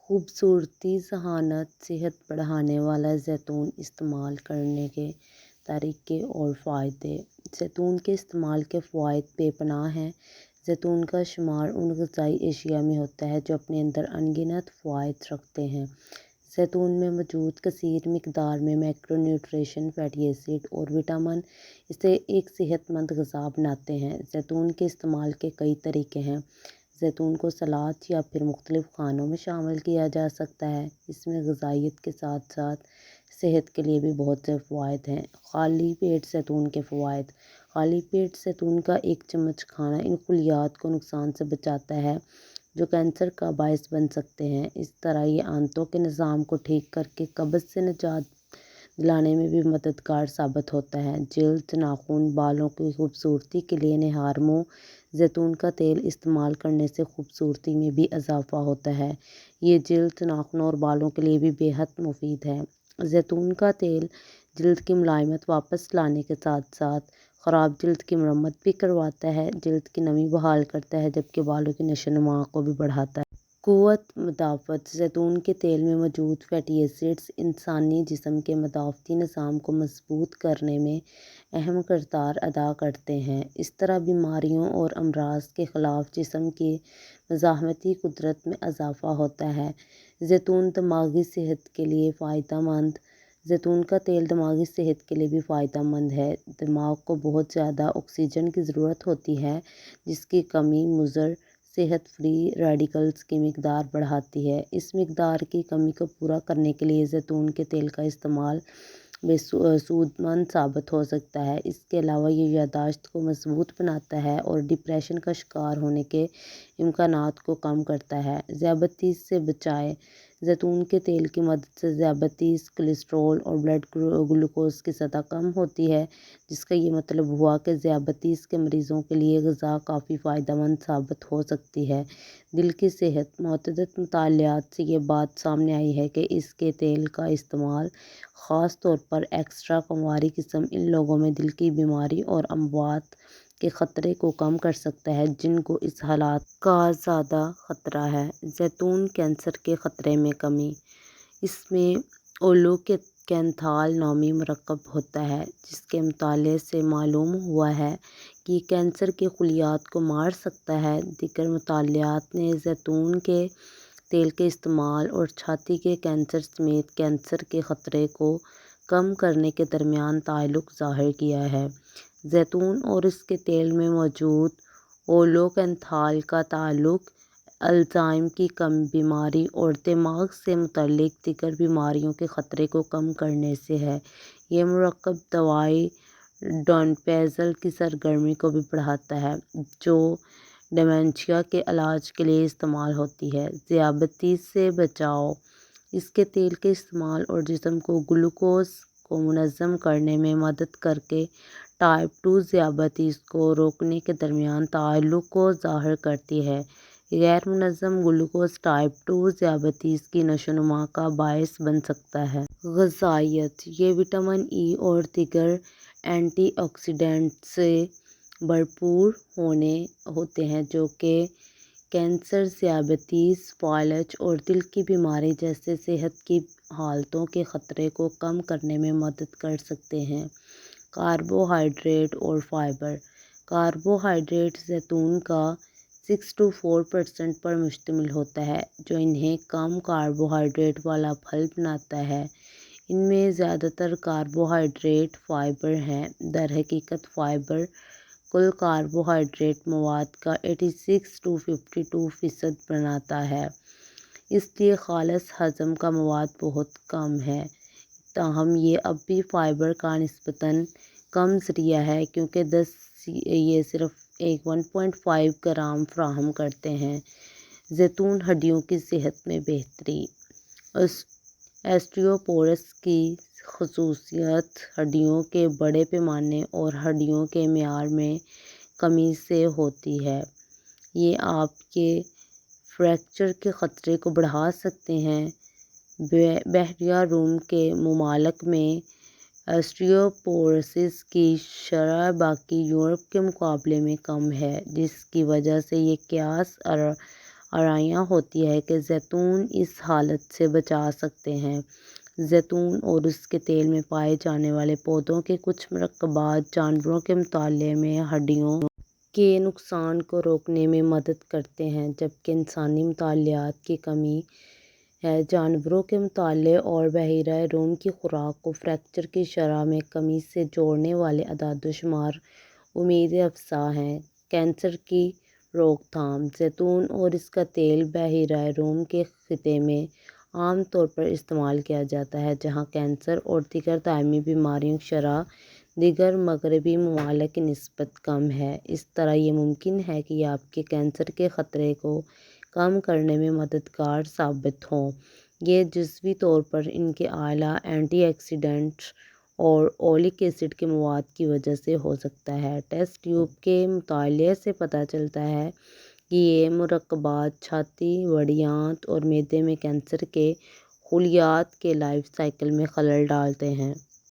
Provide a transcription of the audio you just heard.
خوبصورتی ذہانت صحت بڑھانے والا زیتون استعمال کرنے کے طریقے اور فائدے۔ زیتون کے استعمال کے فوائد بے پناہ ہیں۔ زیتون کا شمار ان غذائی اشیاء میں ہوتا ہے جو اپنے اندر ان گنت فوائد رکھتے ہیں۔ زیتون میں موجود کثیر مقدار میں مائکرو نیوٹریشن، فیٹی ایسڈ اور وٹامن اسے ایک صحت مند غذا بناتے ہیں۔ زیتون کے استعمال کے کئی طریقے ہیں۔ زیتون کو سلاد یا پھر مختلف کھانوں میں شامل کیا جا سکتا ہے۔ اس میں غذائیت کے ساتھ ساتھ صحت کے لیے بھی بہت سے فوائد ہیں۔ خالی پیٹ زیتون کے فوائد۔ خالی پیٹ زیتون کا ایک چمچ کھانا ان خلیات کو نقصان سے بچاتا ہے جو کینسر کا باعث بن سکتے ہیں۔ اس طرح یہ آنتوں کے نظام کو ٹھیک کر کے قبض سے نجات دلانے میں بھی مددگار ثابت ہوتا ہے۔ جلد، ناخن، بالوں کی خوبصورتی کے لیے نہار منہ زیتون کا تیل استعمال کرنے سے خوبصورتی میں بھی اضافہ ہوتا ہے۔ یہ جلد، ناخنوں اور بالوں کے لیے بھی بے حد مفید ہے۔ زیتون کا تیل جلد کی ملائمت واپس لانے کے ساتھ ساتھ خراب جلد کی مرمت بھی کرواتا ہے، جلد کی نمی بحال کرتا ہے جبکہ بالوں کی نشو و نما کو بھی بڑھاتا ہے۔ قوت مدافعت۔ زیتون کے تیل میں موجود فیٹی ایسڈز انسانی جسم کے مدافعتی نظام کو مضبوط کرنے میں اہم کردار ادا کرتے ہیں۔ اس طرح بیماریوں اور امراض کے خلاف جسم کی مزاحمتی قدرت میں اضافہ ہوتا ہے۔ زیتون دماغی صحت کے لیے فائدہ مند۔ زیتون کا تیل دماغی صحت کے لیے بھی فائدہ مند ہے۔ دماغ کو بہت زیادہ آکسیجن کی ضرورت ہوتی ہے جس کی کمی مضر صحت فری ریڈیکلز کی مقدار بڑھاتی ہے۔ اس مقدار کی کمی کو پورا کرنے کے لیے زیتون کے تیل کا استعمال سود مند ثابت ہو سکتا ہے۔ اس کے علاوہ یہ یادداشت کو مضبوط بناتا ہے اور ڈپریشن کا شکار ہونے کے امکانات کو کم کرتا ہے۔ ذیابیطس سے بچائے۔ زیتون کے تیل کی مدد سے ذیابیطس، کولیسٹرول اور بلڈ گلوکوز کی سطح کم ہوتی ہے، جس کا یہ مطلب ہوا کہ ذیابیطس کے مریضوں کے لیے غذا کافی فائدہ مند ثابت ہو سکتی ہے۔ دل کی صحت۔ متعدد مطالعات سے یہ بات سامنے آئی ہے کہ اس کے تیل کا استعمال خاص طور پر ایکسٹرا کنواری قسم ان لوگوں میں دل کی بیماری اور اموات کے خطرے کو کم کر سکتا ہے جن کو اس حالت کا زیادہ خطرہ ہے۔ زیتون کینسر کے خطرے میں کمی۔ اس میں اولوکینتھال نامی مرکب ہوتا ہے جس کے مطالعے سے معلوم ہوا ہے کہ یہ کینسر کے خلیات کو مار سکتا ہے۔ دیگر مطالعات نے زیتون کے تیل کے استعمال اور چھاتی کے کینسر سمیت کینسر کے خطرے کو کم کرنے کے درمیان تعلق ظاہر کیا ہے۔ زیتون اور اس کے تیل میں موجود اولوکینتھال کا تعلق الزائمر کی بیماری اور دماغ سے متعلق دیگر بیماریوں کے خطرے کو کم کرنے سے ہے۔ یہ مرکب دوائی ڈوناپیزول کی سرگرمی کو بھی بڑھاتا ہے جو ڈیمنشیا کے علاج کے لیے استعمال ہوتی ہے۔ ذیابیطس سے بچاؤ۔ اس کے تیل کے استعمال اور جسم کو گلوکوز کو منظم کرنے میں مدد کر کے ٹائپ 2 ذیابیطس کو روکنے کے درمیان تعلق کو ظاہر کرتی ہے۔ غیر منظم گلوکوز ٹائپ 2 ذیابیطس کی نشو و نما کا باعث بن سکتا ہے۔ غذائیت۔ یہ وٹامن ای اور دیگر اینٹی آکسیڈینٹس سے بھرپور ہوتے ہیں جو کہ کینسر، ذیابیطس، فالج اور دل کی بیماری جیسے صحت کی حالتوں کے خطرے کو کم کرنے میں مدد کر سکتے ہیں۔ کاربوہائیڈریٹ اور فائبر۔ کاربوہائیڈریٹ زیتون کا 6 to 4% پر مشتمل ہوتا ہے جو انہیں کم کاربوہائیڈریٹ والا پھل بناتا ہے۔ ان میں زیادہ تر کاربوہائیڈریٹ فائبر ہیں۔ درحقیقت فائبر کل کاربوہائیڈریٹ مواد کا 86 to 52% بناتا ہے، اس لیے خالص ہضم کا مواد بہت کم ہے۔ تاہم یہ اب بھی فائبر کا نسبتاً کم ذریعہ ہے کیونکہ یہ صرف 1.5 گرام فراہم کرتے ہیں۔ زیتون ہڈیوں کی صحت میں بہتری۔ اوسٹیوپوروسس کی خصوصیت ہڈیوں کے بڑے پیمانے اور ہڈیوں کے معیار میں کمی سے ہوتی ہے۔ یہ آپ کے فریکچر کے خطرے کو بڑھا سکتے ہیں۔ بحیرہ روم کے ممالک میں اوسٹیوپوروسس کی شرح باقی یورپ کے مقابلے میں کم ہے جس کی وجہ سے یہ قیاس آرائیاں ہوتی ہے کہ زیتون اس حالت سے بچا سکتے ہیں۔ زیتون اور اس کے تیل میں پائے جانے والے پودوں کے کچھ مرکبات جانوروں کے مطالعے میں ہڈیوں کے نقصان کو روکنے میں مدد کرتے ہیں، جبکہ انسانی مطالعات کی کمی ہے جانوروں کے مطالعے اور بحیرہ روم کی خوراک کو فریکچر کی شرح میں کمی سے جوڑنے والے اعداد و شمار امید افزا ہیں۔ کینسر کی روک تھام۔ زیتون اور اس کا تیل بحیرہ روم کے خطے میں عام طور پر استعمال کیا جاتا ہے، جہاں کینسر اور دیگر دائمی بیماریوں کی شرح دیگر مغربی ممالک کی نسبت کم ہے۔ اس طرح یہ ممکن ہے کہ یہ آپ کے کینسر کے خطرے کو کم کرنے میں مددگار ثابت ہوں۔ یہ جزوی طور پر ان کے اعلیٰ اینٹی آکسیڈنٹ اور اولک ایسڈ کے مواد کی وجہ سے ہو سکتا ہے۔ ٹیسٹ ٹیوب کے مطالعے سے پتہ چلتا ہے کہ یہ مرکبات چھاتی، بڑھیانت اور معدے میں کینسر کے خلیات کے لائف سائیکل میں خلل ڈالتے ہیں۔